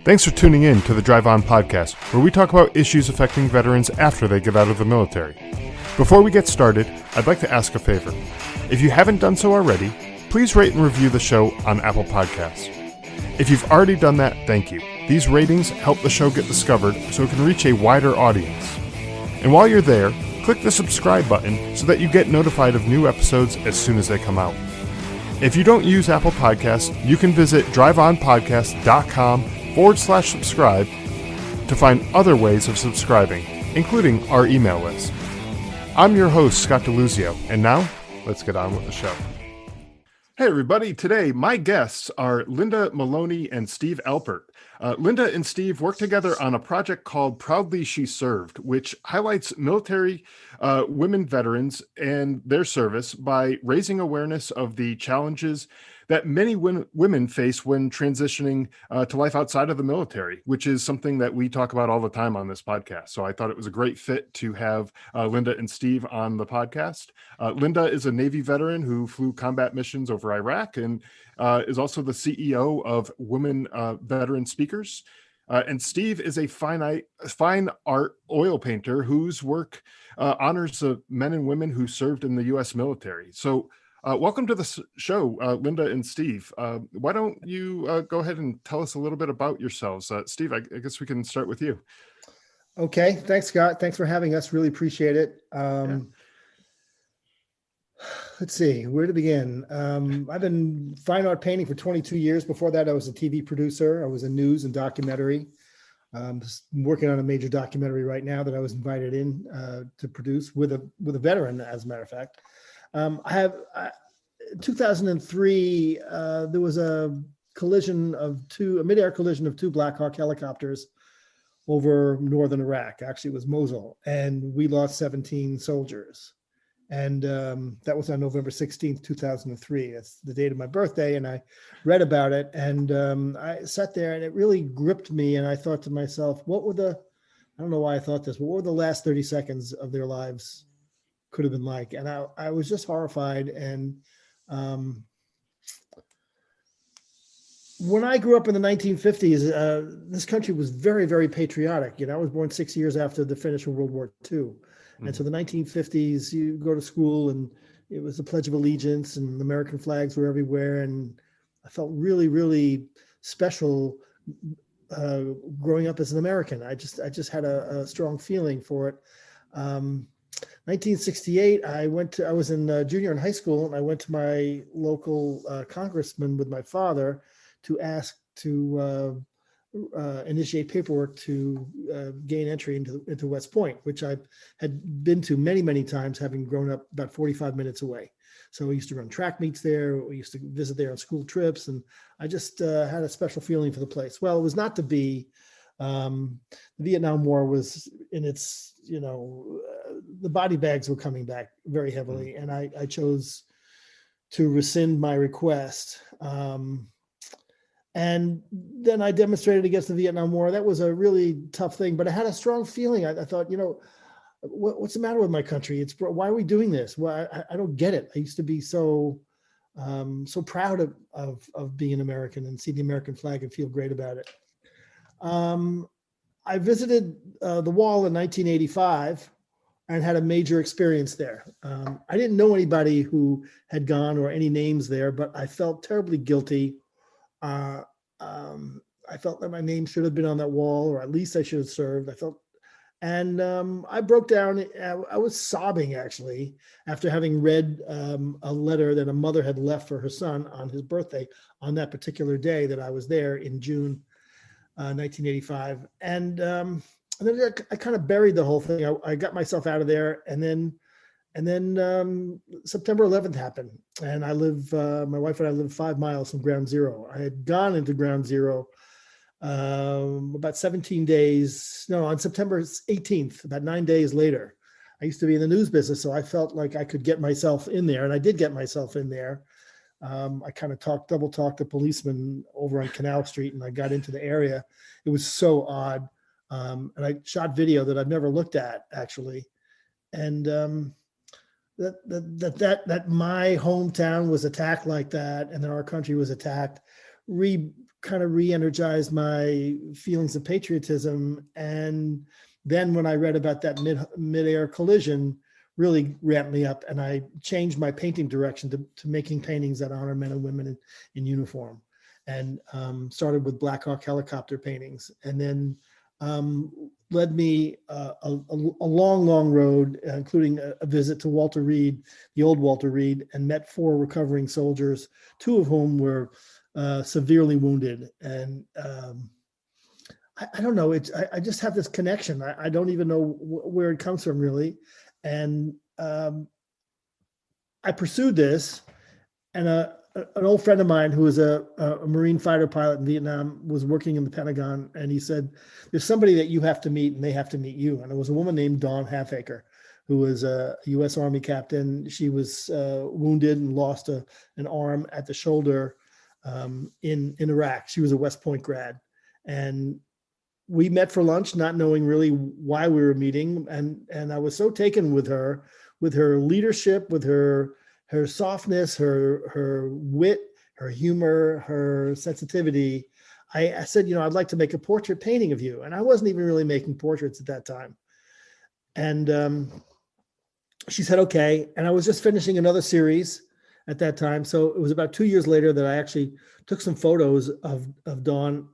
Thanks for tuning in to the Drive On podcast, where we talk about issues affecting veterans after they get out of the military. Before we get started, I'd like to ask a favor. If you haven't done so already, please rate and review the show on Apple Podcasts. If you've already done that, thank you. These ratings help the show get discovered so it can reach a wider audience. And while you're there, click the subscribe button so that you get notified of new episodes as soon as they come out. If you don't use Apple Podcasts, you can visit driveonpodcast.com/subscribe to find other ways of subscribing, including our email list. I'm your host, Scott DeLuzio, and now, let's get on with the show. Hey everybody, today my guests are Linda Maloney and Steve Alpert. Linda and Steve work together on a project called Proudly She Served, which highlights military women veterans and their service by raising awareness of the challenges that many women face when transitioning to life outside of the military, which is something that we talk about all the time on this podcast. So I thought it was a great fit to have Linda and Steve on the podcast. Linda is a Navy veteran who flew combat missions over Iraq and is also the CEO of Women Veteran Speakers. And Steve is a fine art oil painter whose work honors the men and women who served in the U.S. military. So welcome to the show, Linda and Steve. Why don't you go ahead and tell us a little bit about yourselves? Steve, I guess we can start with you. Okay. Thanks, Scott. Thanks for having us. Really appreciate it. Let's see, where to begin? I've been fine art painting for 22 years. Before that, I was a TV producer. I was in news and documentary. I'm working on a major documentary right now that I was invited in to produce with a veteran, as a matter of fact. In 2003, there was a mid-air collision of two Black Hawk helicopters over northern Iraq. Actually, it was Mosul, and we lost 17 soldiers. And that was on November 16th, 2003. That's the date of my birthday, and I read about it, and I sat there, and it really gripped me, and I thought to myself, I don't know why I thought this, but what were the last 30 seconds of their lives could have been like? And I was just horrified. And when I grew up in the 1950s, this country was very, very patriotic. I was born 6 years after the finish of World War II. Mm-hmm. And so the 1950s, you go to school and it was the Pledge of Allegiance and American flags were everywhere. And I felt really, really special growing up as an American. I just had a strong feeling for it. 1968, I was in junior in high school, and I went to my local congressman with my father to ask to initiate paperwork to gain entry into West Point, which I had been to many, many times, having grown up about 45 minutes away. So we used to run track meets there. We used to visit there on school trips, and I just had a special feeling for the place. Well, it was not to be. The Vietnam War was in its, the body bags were coming back very heavily, and I chose to rescind my request. And then I demonstrated against the Vietnam War. That was a really tough thing, but I had a strong feeling. I thought, what's the matter with my country? Why are we doing this? Well, I don't get it. I used to be so proud of being an American and see the American flag and feel great about it. I visited the wall in 1985 and had a major experience there. I didn't know anybody who had gone or any names there, but I felt terribly guilty. I felt that my name should have been on that wall, or at least I should have served. I broke down. I was sobbing, actually, after having read a letter that a mother had left for her son on his birthday on that particular day that I was there in June 1985. And then I kind of buried the whole thing. I got myself out of there, and then September 11th happened, and my wife and I live 5 miles from Ground Zero. I had gone into Ground Zero about 17 days, no, on September 18th, about 9 days later. I used to be in the news business, so I felt like I could get myself in there, and I did get myself in there. I kind of double talked a policeman over on Canal Street, and I got into the area. It was so odd. And I shot video that I've never looked at, actually. And that my hometown was attacked like that, and then our country was attacked, kind of re-energized my feelings of patriotism. And then when I read about that mid-air collision, really ramped me up, and I changed my painting direction to making paintings that honor men and women in uniform, and started with Black Hawk helicopter paintings, and then led me a long road, including a visit to Walter Reed, the old Walter Reed, and met 4 recovering soldiers, 2 of whom were severely wounded. And I don't know, I just have this connection. I don't even know where it comes from, really. And I pursued this, and an old friend of mine who was a Marine fighter pilot in Vietnam was working in the Pentagon, and he said, there's somebody that you have to meet, and they have to meet you. And it was a woman named Dawn Halfacre, who was a U.S. Army captain. She was wounded and lost an arm at the shoulder in Iraq. She was a West Point grad. And we met for lunch, not knowing really why we were meeting. And I was so taken with her leadership, with her softness, her wit, her humor, her sensitivity. I said, I'd like to make a portrait painting of you. And I wasn't even really making portraits at that time. And she said, okay. And I was just finishing another series at that time. So it was about 2 years later that I actually took some photos of Dawn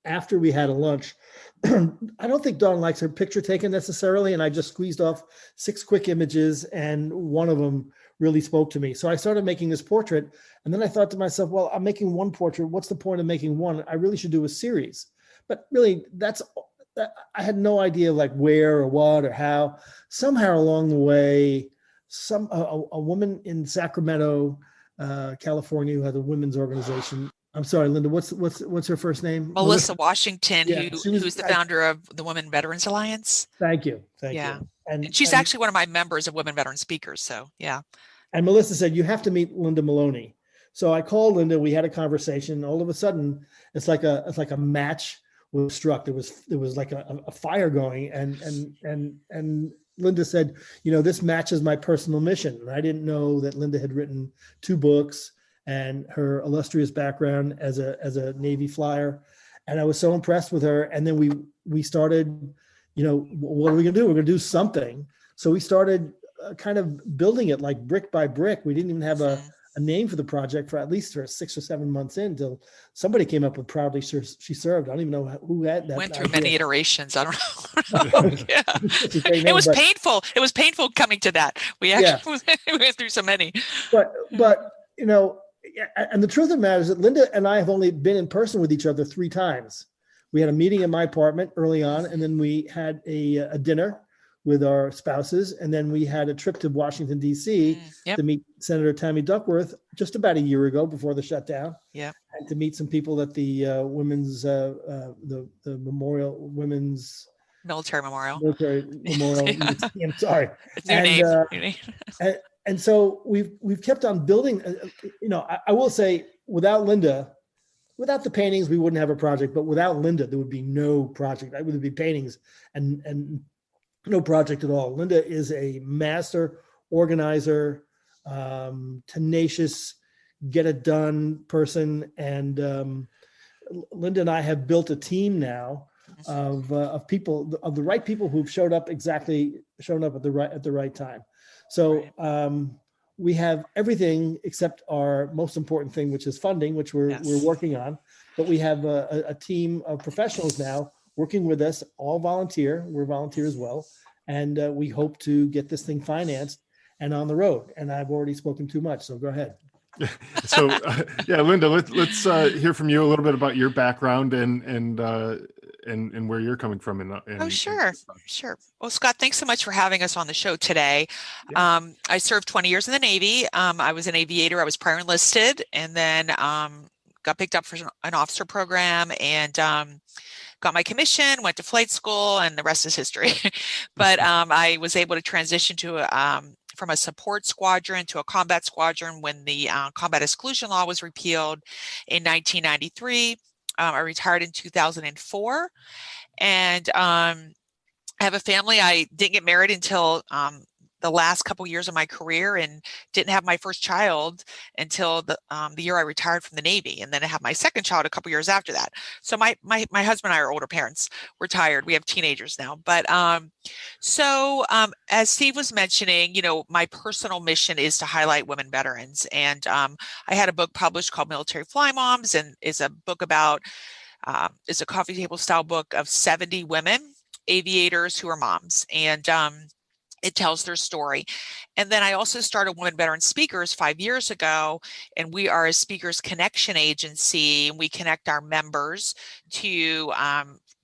after we had a lunch. I don't think Dawn likes her picture taken necessarily, and I just squeezed off 6 quick images, and one of them really spoke to me. So I started making this portrait, and then I thought to myself, well, I'm making one portrait. What's the point of making one? I really should do a series. But really, I had no idea like where or what or how. Somehow along the way, a woman in Sacramento, California, who has a women's organization. I'm sorry, Linda, what's her first name? Melissa Washington, Yeah, who's the founder of the Women Veterans Alliance. Thank you. Yeah. And she's actually one of my members of Women Veteran Speakers. So, yeah. And Melissa said, you have to meet Linda Maloney. So I called Linda, we had a conversation. All of a sudden, it's like a match was struck. There was like a fire going, and Linda said, this matches my personal mission. And I didn't know that Linda had written 2 books and her illustrious background as a Navy flyer. And I was so impressed with her. And then we started, what are we gonna do? We're gonna do something. So we started kind of building it like brick by brick. We didn't even have a name for the project for 6 or 7 months in, until somebody came up with Proudly She Served. I don't even know who had that. Went through many iterations. I don't know. Yeah. It was painful. It was painful coming to that. We actually went through so many. But and the truth of the matter is that Linda and I have only been in person with each other 3 times. We had a meeting in my apartment early on, and then we had a dinner with our spouses, and then we had a trip to Washington, D.C. To meet Senator Tammy Duckworth just about a year ago before the shutdown. Yeah, and to meet some people at the women's the Memorial Women's Military Memorial. Museum. Sorry, new name. And so we've kept on building. I will say, without Linda, without the paintings, we wouldn't have a project. But without Linda, there would be no project. There would be paintings and no project at all. Linda is a master organizer, tenacious, get it done person, and Linda and I have built a team now of people, of the right people who've shown up at the right time. So we have everything except our most important thing, which is funding, which we're working on. But we have a team of professionals now working with us, all volunteer. We're volunteer as well. And we hope to get this thing financed and on the road. And I've already spoken too much, so go ahead. So, Linda, let's hear from you a little bit about your background and where you're coming from. Sure. Well, Scott, thanks so much for having us on the show today. Yeah. I served 20 years in the Navy. I was an aviator. I was prior enlisted, and then got picked up for an officer program, and got my commission, went to flight school, and the rest is history. But I was able to transition to from a support squadron to a combat squadron when the combat exclusion law was repealed in 1993. I retired in 2004, and I have a family. I didn't get married until the last couple years of my career and didn't have my first child until the year I retired from the Navy. And then I had my second child a couple years after that. So my husband and I are older parents. We're retired. We have teenagers now. But as Steve was mentioning, you know, my personal mission is to highlight women veterans. And I had a book published called Military Fly Moms, and is a book about, it's a coffee table style book of 70 women aviators who are moms. And it tells their story. And then I also started Women Veteran Speakers 5 years ago, and we are a speakers connection agency. And we connect our members to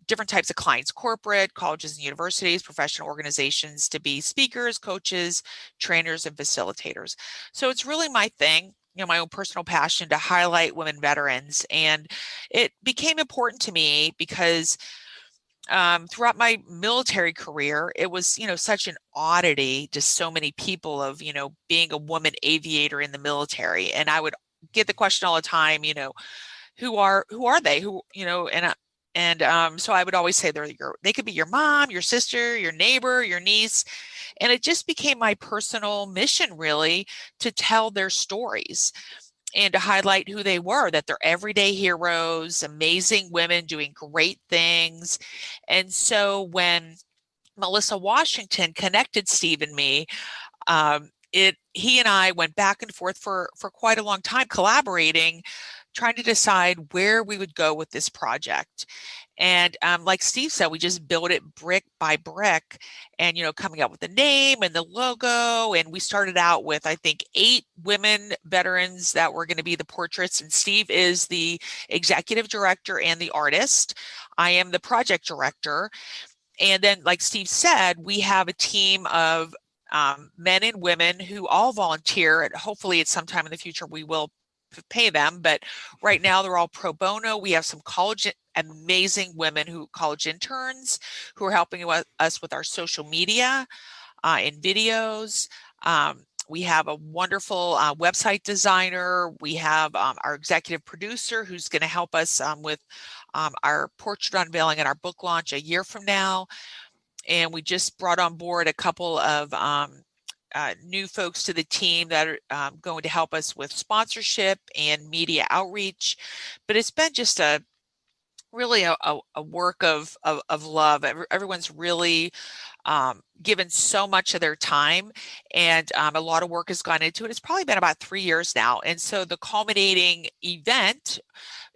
different types of clients, corporate, colleges and universities, professional organizations, to be speakers, coaches, trainers, and facilitators. So it's really my thing, you know, my own personal passion to highlight women veterans. And it became important to me because throughout my military career, it was, you know, such an oddity to so many people of, you know, being a woman aviator in the military. And I would get the question all the time, you know, who are they? Who, you know, so I would always say they could be your mom, your sister, your neighbor, your niece. And it just became my personal mission, really, to tell their stories and to highlight who they were, that they're everyday heroes, amazing women doing great things. And so when Melissa Washington connected Steve and me, he and I went back and forth for quite a long time, collaborating, trying to decide where we would go with this project. And like Steve said, we just built it brick by brick, and, you know, coming up with the name and the logo. And we started out with, I think, 8 women veterans that were going to be the portraits. And Steve is the executive director and the artist. I am the project director. And then, like Steve said, we have a team of men and women who all volunteer. And hopefully at some time in the future, we will pay them. But right now they're all pro bono. We have some amazing women college interns who are helping us with our social media and videos. We have a wonderful website designer. We have our executive producer who's going to help us with our portrait unveiling and our book launch a year from now. And we just brought on board a couple of new folks to the team that are going to help us with sponsorship and media outreach. But it's been just really a work of love. Everyone's really given so much of their time, and a lot of work has gone into it. It's probably been about 3 years now. And so the culminating event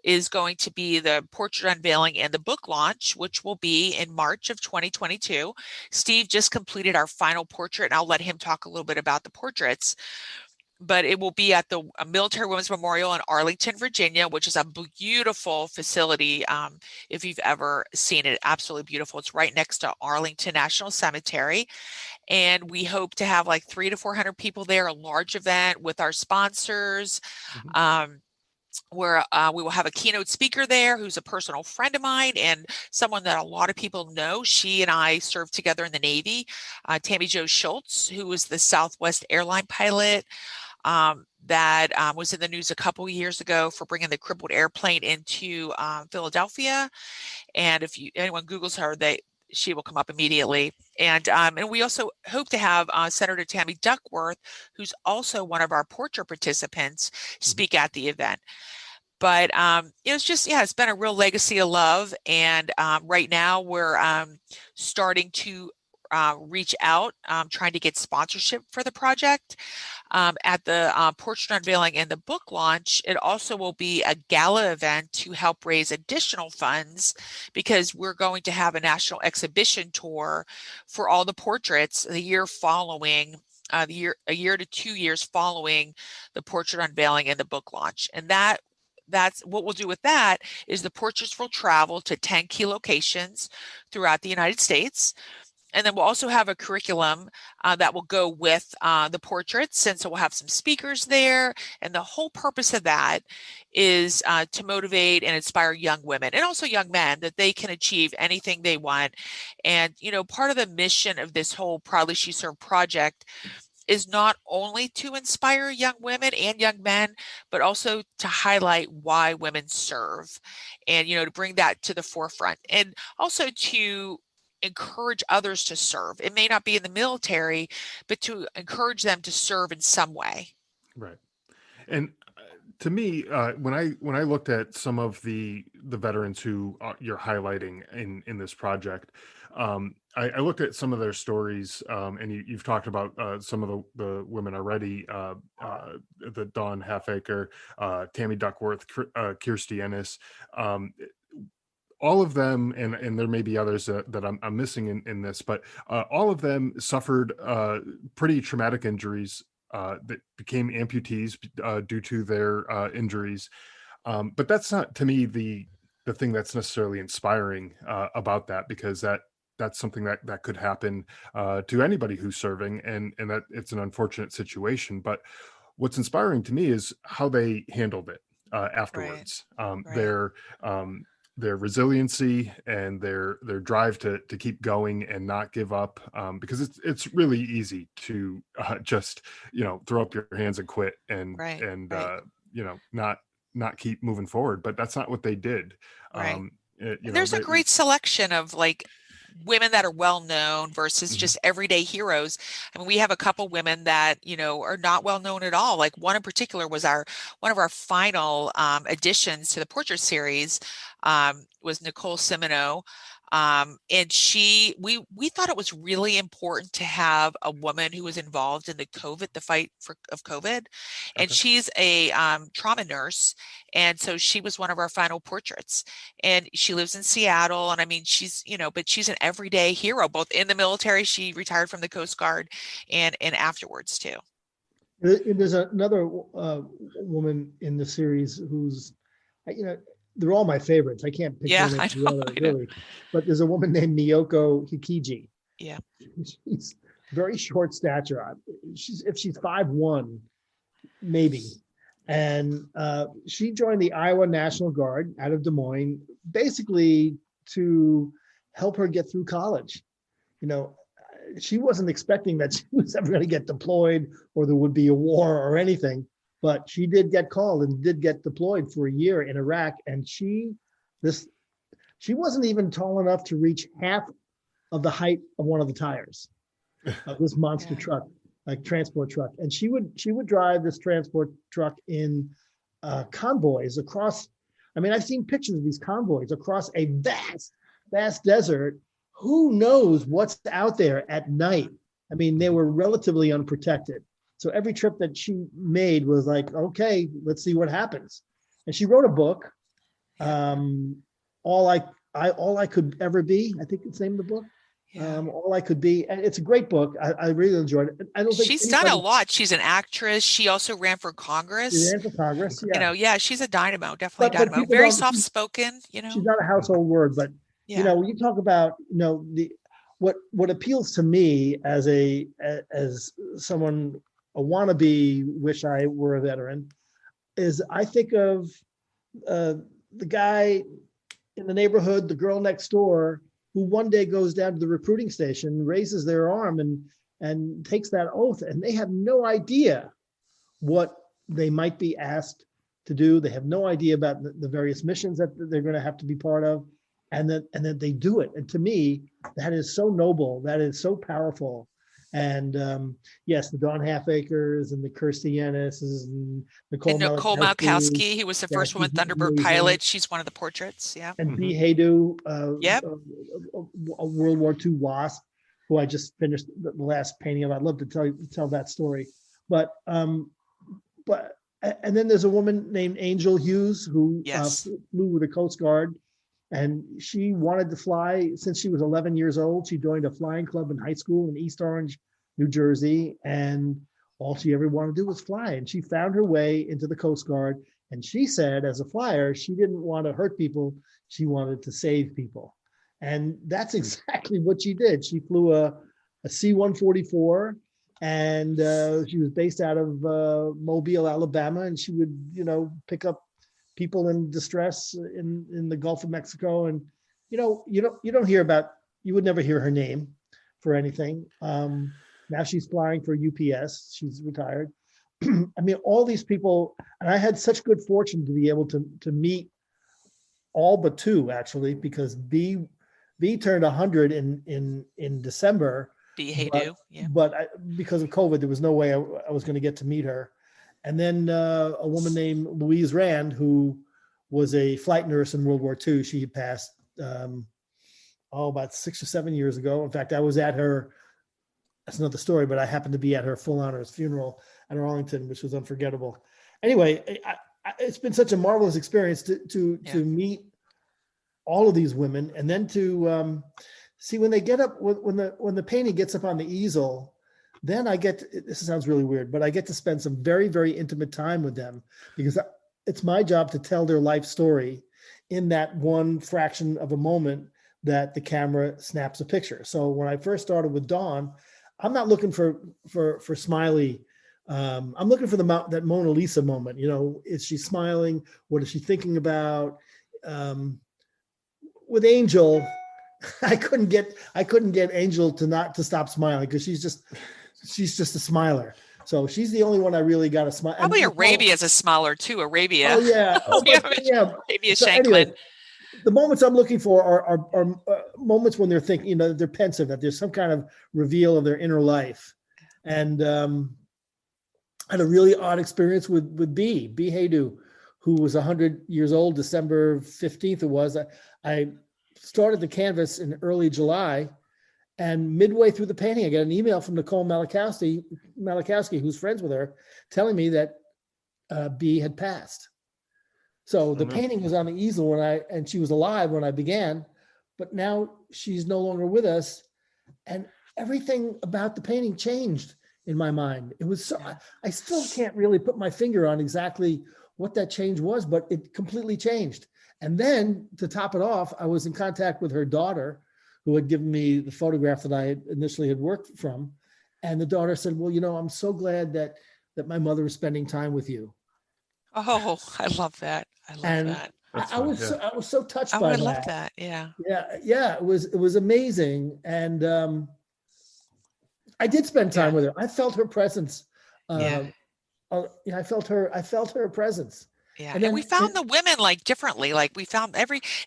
is going to be the portrait unveiling and the book launch, which will be in March of 2022. Steve just completed our final portrait, and I'll let him talk a little bit about the portraits. But it will be at the Military Women's Memorial in Arlington, Virginia, which is a beautiful facility. If you've ever seen it, absolutely beautiful. It's right next to Arlington National Cemetery. And we hope to have like 300 to 400 people there, a large event with our sponsors. Mm-hmm. Where we will have a keynote speaker there who's a personal friend of mine and someone that a lot of people know. She and I served together in the Navy. Tammy Jo Schultz, who was the Southwest airline pilot that was in the news a couple years ago for bringing the crippled airplane into Philadelphia. And if anyone Googles her, she will come up immediately. And we also hope to have Senator Tammy Duckworth, who's also one of our portrait participants, speak at the event. But it's just, it's been a real legacy of love. And right now we're starting to reach out, trying to get sponsorship for the project. At the portrait unveiling and the book launch, it also will be a gala event to help raise additional funds, because we're going to have a national exhibition tour for all the portraits the year following, a year to 2 years following the portrait unveiling and the book launch. And that's what we'll do with that is the portraits will travel to 10 key locations throughout the United States. And then we'll also have a curriculum that will go with the portraits. And so we'll have some speakers there. And the whole purpose of that is to motivate and inspire young women and also young men that they can achieve anything they want. And, part of the mission of this whole Proudly She Served project is not only to inspire young women and young men, but also to highlight why women serve and, to bring that to the forefront, and also to encourage others to serve. It may not be in the military, but to encourage them to serve in some way. Right. And to me, when I looked at some of the veterans who you're highlighting in this project, I looked at some of their stories, and you've talked about some of the women already, the Dawn Halfacre, Tammy Duckworth, Kirstie Ennis. All of them, and there may be others that I'm missing in this, but all of them suffered pretty traumatic injuries that became amputees due to their injuries. But that's not, to me, the thing that's necessarily inspiring about that, because that's something that could happen to anybody who's serving, and that it's an unfortunate situation. But what's inspiring to me is how they handled it afterwards. Right. Their resiliency and their drive to keep going and not give up, because it's really easy to just throw up your hands and quit and Right. not keep moving forward. But that's not what they did. Right. There's a great selection of like women that are well known versus just everyday heroes. I mean, we have a couple women that are not well known at all. Like one in particular was one of our final additions to the portrait series, was Nicole Simoneau. And we thought it was really important to have a woman who was involved in the fight of COVID. And she's a trauma nurse. And so she was one of our final portraits, and she lives in Seattle. And I mean, but she's an everyday hero, both in the military. She retired from the Coast Guard and afterwards too. There's another woman in the series who's, they're all my favorites. I can't pick one or the other, really. But there's a woman named Miyoko Hikiji. Yeah. She's very short stature. If she's 5'1", maybe. And she joined the Iowa National Guard out of Des Moines, basically to help her get through college. She wasn't expecting that she was ever going to get deployed or there would be a war or anything. But she did get called and did get deployed for a year in Iraq. And she wasn't even tall enough to reach half of the height of one of the tires of this monster truck, like transport truck. And she would drive this transport truck in convoys across. I mean, I've seen pictures of these convoys across a vast desert. Who knows what's out there at night? I mean, they were relatively unprotected. So every trip that she made was like, okay, let's see what happens. And she wrote a book, All I Could Ever Be. I think it's the name of the book. All I Could Be. And it's a great book. I really enjoyed it. I don't think she's done a lot. She's an actress. She also ran for Congress. She ran for Congress. Yeah. She's a dynamo, definitely dynamo. Very soft spoken. She's not a household word, but when you talk about what appeals to me as someone, a wannabe, wish I were a veteran, is I think of the guy in the neighborhood, the girl next door, who one day goes down to the recruiting station, raises their arm and takes that oath, and they have no idea what they might be asked to do. They have no idea about the various missions that they're going to have to be part of, and that they do it. And to me, that is so noble. That is so powerful. And yes, the Dawn Halfacres and the Kirstie Ennis and Nicole Malkowski, who was the first woman Thunderbird pilot. She's one of the portraits. Yeah. And Bea Haydu, a World War II WASP, who I just finished the last painting of. I'd love to tell that story. But and then there's a woman named Angel Hughes who flew with the Coast Guard. And she wanted to fly since she was 11 years old. She joined a flying club in high school in East Orange, New Jersey. And all she ever wanted to do was fly. And she found her way into the Coast Guard. And she said, as a flyer, she didn't want to hurt people. She wanted to save people. And that's exactly what she did. She flew a C-144, and she was based out of Mobile, Alabama. And she would, pick up people in distress in the Gulf of Mexico. And, you would never hear her name for anything. Now she's flying for UPS. She's retired. I mean, all these people, and I had such good fortune to be able to meet all but two, actually, because Bea B turned 100 in December. Hey but, do. Yeah. but because of COVID, there was no way I was going to get to meet her. And then a woman named Louise Rand, who was a flight nurse in World War II. She passed about 6 or 7 years ago. In fact, I was at her. That's another story, but I happened to be at her full honors funeral at Arlington, which was unforgettable. Anyway, it's been such a marvelous experience to meet all of these women, and then to see when they get up, when the painting gets up on the easel, then this sounds really weird, but I get to spend some very, very intimate time with them, because it's my job to tell their life story in that one fraction of a moment that the camera snaps a picture. So when I first started with Dawn, I'm not looking for smiley. I'm looking for that Mona Lisa moment. Is she smiling? What is she thinking about? With Angel, I couldn't get Angel to stop smiling, because she's just a smiler. So she's the only one I really got to smile. Probably Arabia is a smiler too. Arabia. Oh yeah. Arabia so Shanklin. Anyway, the moments I'm looking for are moments when they're thinking, they're pensive, that there's some kind of reveal of their inner life. And I had a really odd experience with B Haydu, who was 100 years old, December 15th it was. I started the canvas in early July, and midway through the painting, I got an email from Nicole Malachowski, who's friends with her, telling me that B had passed. So the painting was on the easel and she was alive when I began, but now she's no longer with us, and everything about the painting changed in my mind. It was so, I still can't really put my finger on exactly what that change was, but it completely changed. And then to top it off, I was in contact with her daughter, who had given me the photograph that I initially had worked from. And the daughter said, well, I'm so glad that my mother is spending time with you. Oh, I love that. I was so touched by that. I love that. Yeah. Yeah. It was amazing. And I did spend time with her. I felt her presence. I felt her presence. Yeah. And we found the women differently. We found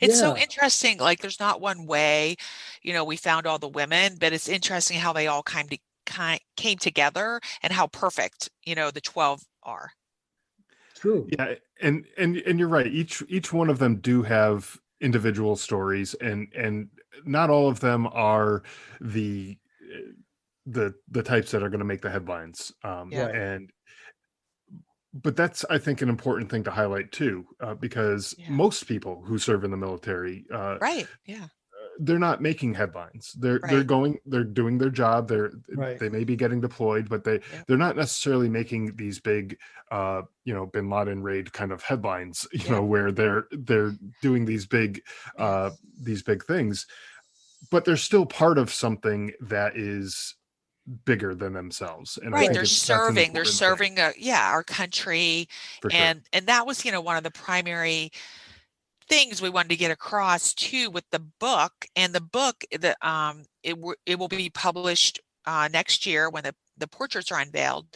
it's so interesting. There's not one way, we found all the women, but it's interesting how they all came together and how perfect, the 12 are. True. Yeah. And you're right. Each one of them do have individual stories, and not all of them are the types that are going to make the headlines. But that's, I think, an important thing to highlight too, because most people who serve in the military, they're not making headlines. They're doing their job. They may be getting deployed, but they're not necessarily making these big, Bin Laden raid kind of headlines, where they're doing these big things, but they're still part of something that is bigger than themselves. And they're serving our country. For sure. And that was, one of the primary things we wanted to get across too with the book. And the book, it will be published next year when the portraits are unveiled.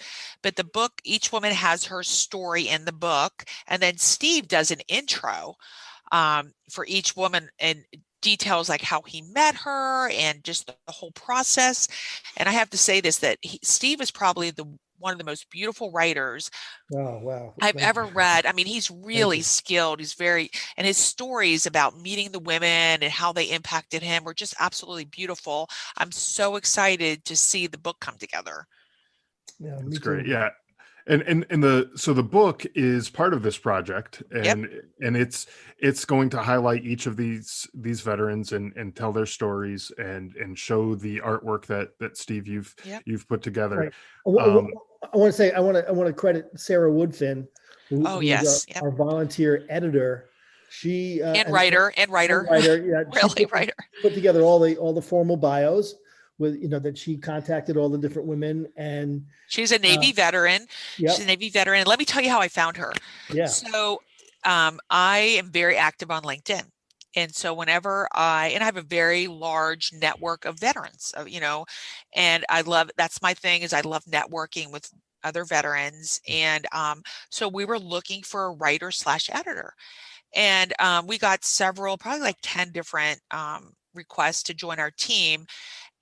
But the book, each woman has her story in the book, and then Steve does an intro for each woman and details how he met her and just the whole process. And I have to say this, that Steve is probably one of the most beautiful writers I've ever read. I mean, he's really skilled. He's and his stories about meeting the women and how they impacted him were just absolutely beautiful. I'm so excited to see the book come together. Yeah, it's great. Yeah. And the book is part of this project, and it's going to highlight each of these veterans and tell their stories and show the artwork that Steve you've put together. Right. I want to credit Sarah Woodfin, who is our volunteer editor. She writer. Put together all the formal bios with that she contacted all the different women, and she's a Navy veteran. Yep. She's a Navy veteran. Let me tell you how I found her. Yeah. So I am very active on LinkedIn. And so whenever I have a very large network of veterans, and that's my thing, is I love networking with other veterans. And so we were looking for a writer/editor, and we got several, probably 10 different request to join our team.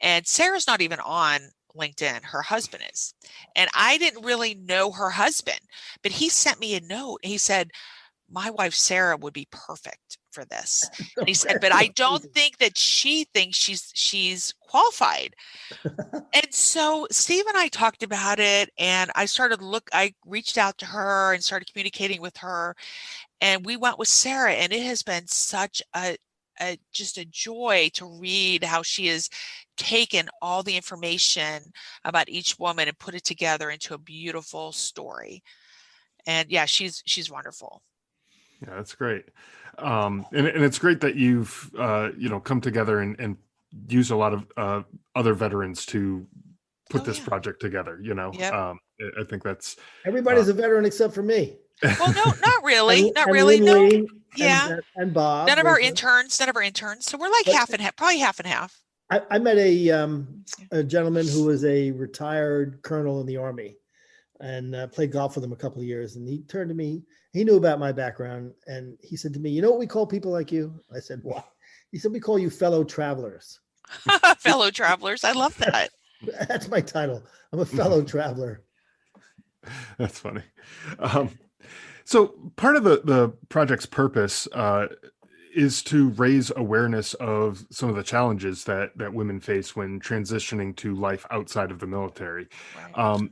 And Sarah's not even on LinkedIn. Her husband is. And I didn't really know her husband, but he sent me a note. He said, my wife, Sarah, would be perfect for this. And he said, but I don't think that she thinks she's qualified. And so Steve and I talked about it, and I reached out to her and started communicating with her, and we went with Sarah, and it has been such just a joy to read how she has taken all the information about each woman and put it together into a beautiful story. And yeah, she's wonderful. Yeah, that's great. And it's great that you've, come together and use a lot of other veterans to put this project together. Yep. I think that's everybody's a veteran except for me. Well, no, not really. Not and really. No. Lynn, Yeah. And Bob. None of our interns. So we're like half and half, probably half and half. I met a gentleman who was a retired colonel in the Army and played golf with him a couple of years. And he turned to me, he knew about my background. And he said to me, you know what we call people like you? I said, what? He said, we call you fellow travelers. Fellow travelers. I love that. That's my title. I'm a fellow traveler. That's funny. So part of the project's purpose is to raise awareness of some of the challenges that women face when transitioning to life outside of the military. Right.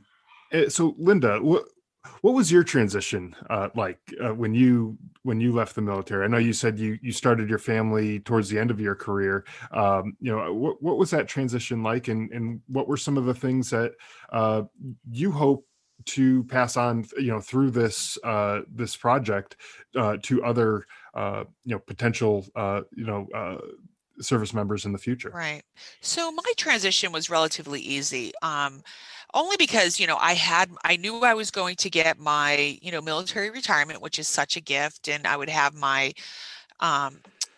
So Linda, what was your transition like when you left the military? I know you said you started your family towards the end of your career. What was that transition like, and what were some of the things that you hope to pass on, through this project to other, potential, service members in the future? Right. So my transition was relatively easy. Only because, I knew I was going to get my, military retirement, which is such a gift, and I would have my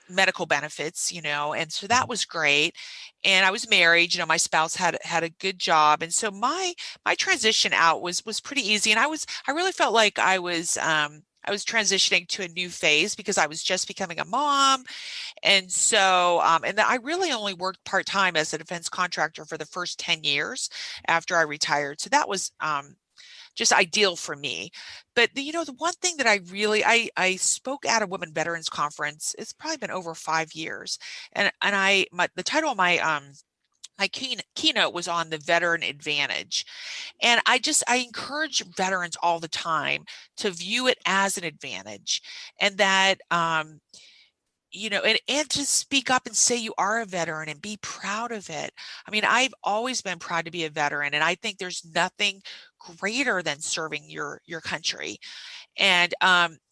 medical benefits, and so that was great. And I was married, my spouse had a good job. And so my transition out was pretty easy. And I really felt like I was transitioning to a new phase because I was just becoming a mom. And so, and I really only worked part-time as a defense contractor for the first 10 years after I retired. So that was, just ideal for me. But the one thing that I spoke at a Women Veterans Conference, it's probably been over 5 years. And the title of my keynote was on the veteran advantage. And I encourage veterans all the time to view it as an advantage, and that, and to speak up and say you are a veteran and be proud of it. I mean, I've always been proud to be a veteran, and I think there's nothing greater than serving your country. And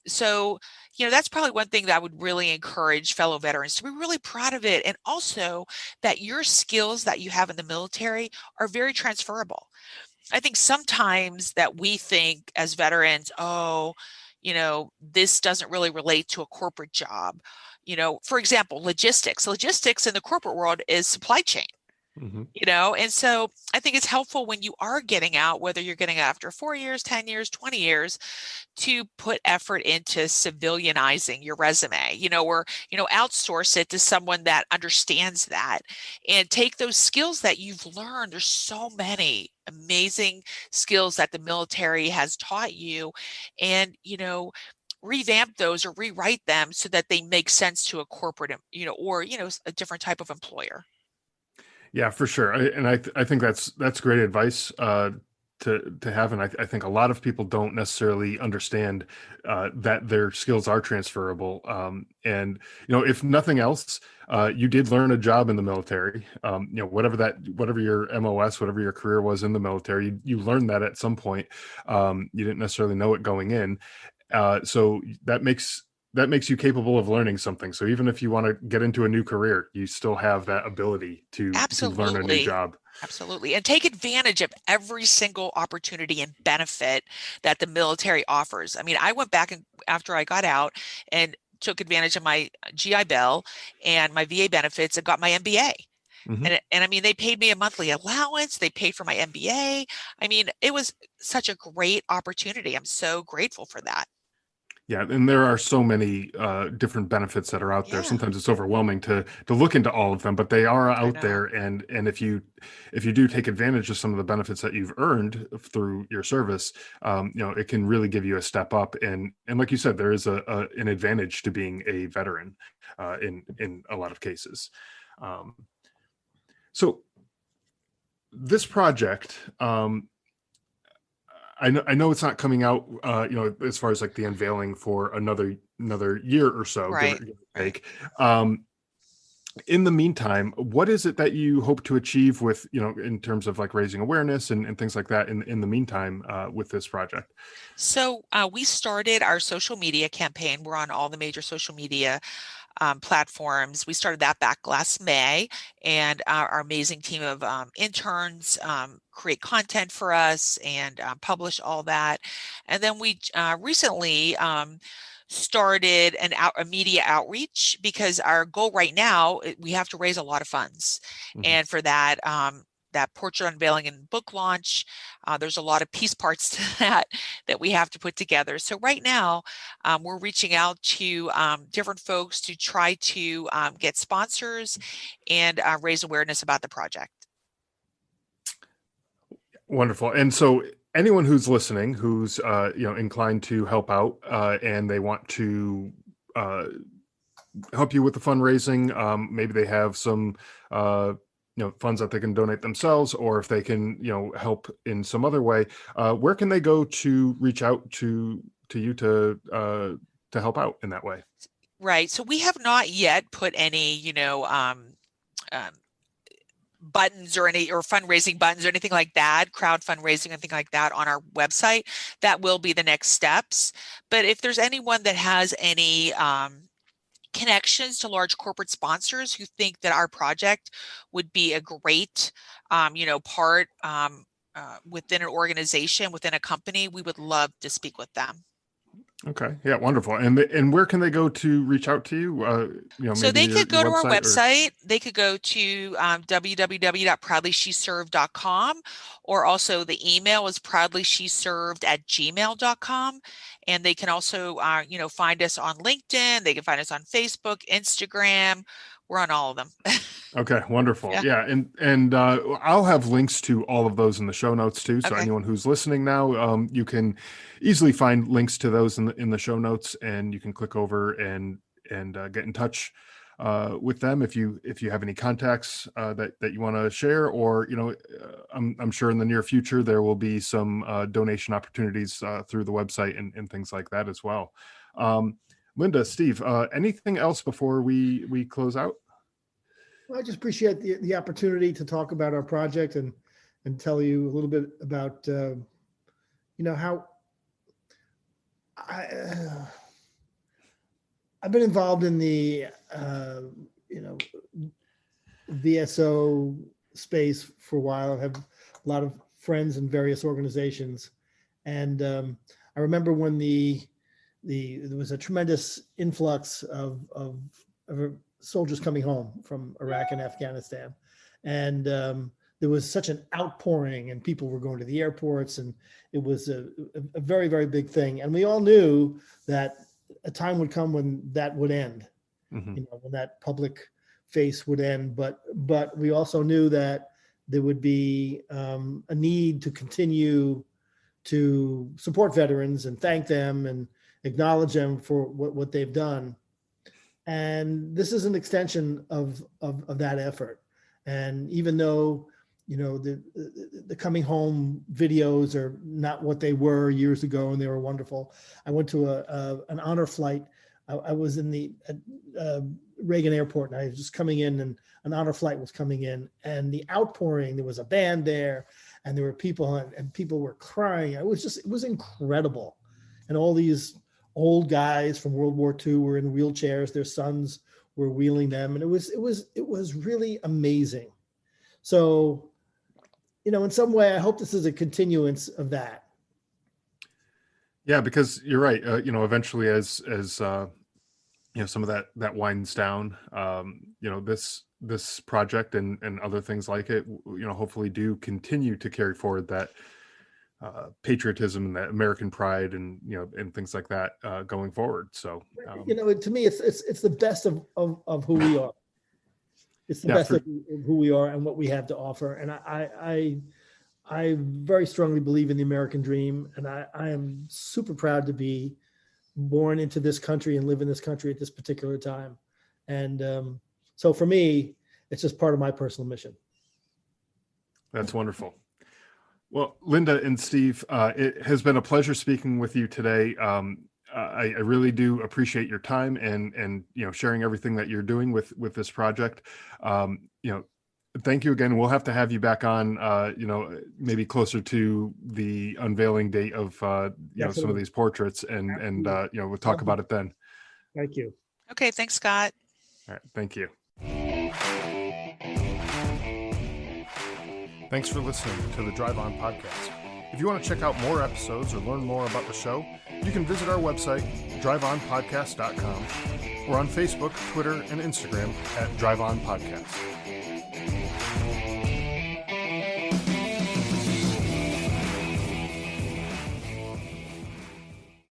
so, that's probably one thing that I would really encourage fellow veterans to be really proud of it. And also that your skills that you have in the military are very transferable. I think sometimes that we think as veterans, this doesn't really relate to a corporate job. For example, logistics in the corporate world is supply chain. Mm-hmm. And so I think it's helpful when you are getting out, whether you're getting out after 4 years, 10 years, 20 years, to put effort into civilianizing your resume, or, outsource it to someone that understands that, and take those skills that you've learned. There's so many amazing skills that the military has taught you, and, revamp those or rewrite them so that they make sense to a corporate, or, a different type of employer. Yeah, for sure. I think that's great advice to have. And I think a lot of people don't necessarily understand that their skills are transferable. And, if nothing else, you did learn a job in the military, whatever your MOS, whatever your career was in the military, you learned that at some point. You didn't necessarily know it going in. So that makes you capable of learning something. So even if you want to get into a new career, you still have that ability to learn a new job. Absolutely. And take advantage of every single opportunity and benefit that the military offers. I mean, I went back after I got out and took advantage of my GI Bill and my VA benefits and got my MBA. Mm-hmm. And I mean, they paid me a monthly allowance. They paid for my MBA. I mean, it was such a great opportunity. I'm so grateful for that. Yeah, and there are so many different benefits that are out there. Yeah, Sometimes it's overwhelming to look into all of them, but they are I out know. there. And if you do take advantage of some of the benefits that you've earned through your service, it can really give you a step up. And like you said, there is an advantage to being a veteran in a lot of cases. Um, so this project. I know it's not coming out, as far as like the unveiling for another year or so, Right, give or right. take. Um, in the meantime, what is it that you hope to achieve with, in terms of like raising awareness and things like that in the meantime, with this project? So we started our social media campaign. We're on all the major social media platforms. We started that back last May, and our amazing team of interns create content for us and publish all that. And then we recently started a media outreach because our goal right now, we have to raise a lot of funds. Mhm. And for that, that portrait unveiling and book launch, there's a lot of piece parts to that we have to put together. So right now, we're reaching out to different folks to try to get sponsors and raise awareness about the project. Wonderful. And so anyone who's listening, who's inclined to help out, and they want to uh, help you with the fundraising, maybe they have some funds that they can donate themselves, or if they can help in some other way, where can they go to reach out to you to help out in that way? Right. So we have not yet put any, um, buttons or fundraising buttons or anything like that, crowd fundraising, anything like that on our website. That will be the next steps. But if there's anyone that has any connections to large corporate sponsors who think that our project would be a great, part within an organization, within a company, we would love to speak with them. Okay. Yeah. Wonderful. And where can they go to reach out to you? So Maybe they could your go to our website or. website. They could go to www.proudlysheserved.com, or also the email is proudlysheserved@gmail.com. And they can also, find us on LinkedIn. They can find us on Facebook, Instagram. We're on all of them. Okay, wonderful. Yeah. Yeah, and I'll have links to all of those in the show notes too. So Okay. anyone who's listening now, you can easily find links to those in the show notes, and you can click over and get in touch with them if you have any contacts that you want to share, or I'm sure in the near future there will be some donation opportunities through the website and things like that as well. Linda, Steve, anything else before we close out? Well, I just appreciate the opportunity to talk about our project and tell you a little bit about how I've been involved in the VSO space for a while. I have a lot of friends in various organizations, and I remember when there was a tremendous influx of soldiers coming home from Iraq and Afghanistan. And there was such an outpouring, and people were going to the airports, and it was a very, very big thing. And we all knew that a time would come when that would end, Mm-hmm. when that public face would end. But we also knew that there would be a need to continue to support veterans and thank them and acknowledge them for what they've done. And this is an extension of that effort. And even though, the coming home videos are not what they were years ago, and they were wonderful. I went to an honor flight. I was in the Reagan Airport, and I was just coming in, and an honor flight was coming in, and the outpouring, there was a band there, and there were people, and people were crying. It was incredible. And all these old guys from World War II were in wheelchairs. Their sons were wheeling them, and it was really amazing. So, in some way, I hope this is a continuance of that. Yeah, because you're right. Eventually, as some of that winds down, this project and other things like it, hopefully do continue to carry forward patriotism and that American pride and, and things like that going forward. So, to me, it's the best of who we are. It's the best of who we are and what we have to offer. And I very strongly believe in the American dream. And I am super proud to be born into this country and live in this country at this particular time. And so for me, it's just part of my personal mission. That's wonderful. Well, Linda and Steve, it has been a pleasure speaking with you today. I really do appreciate your time and sharing everything that you're doing with this project. Thank you again. We'll have to have you back on, maybe closer to the unveiling date of some of these portraits, and we'll talk about it then. Thank you. Okay, thanks, Scott. All right, thank you. Thanks for listening to the Drive On Podcast. If you want to check out more episodes or learn more about the show, you can visit our website, driveonpodcast.com, or on Facebook, Twitter, and Instagram at Drive On Podcast.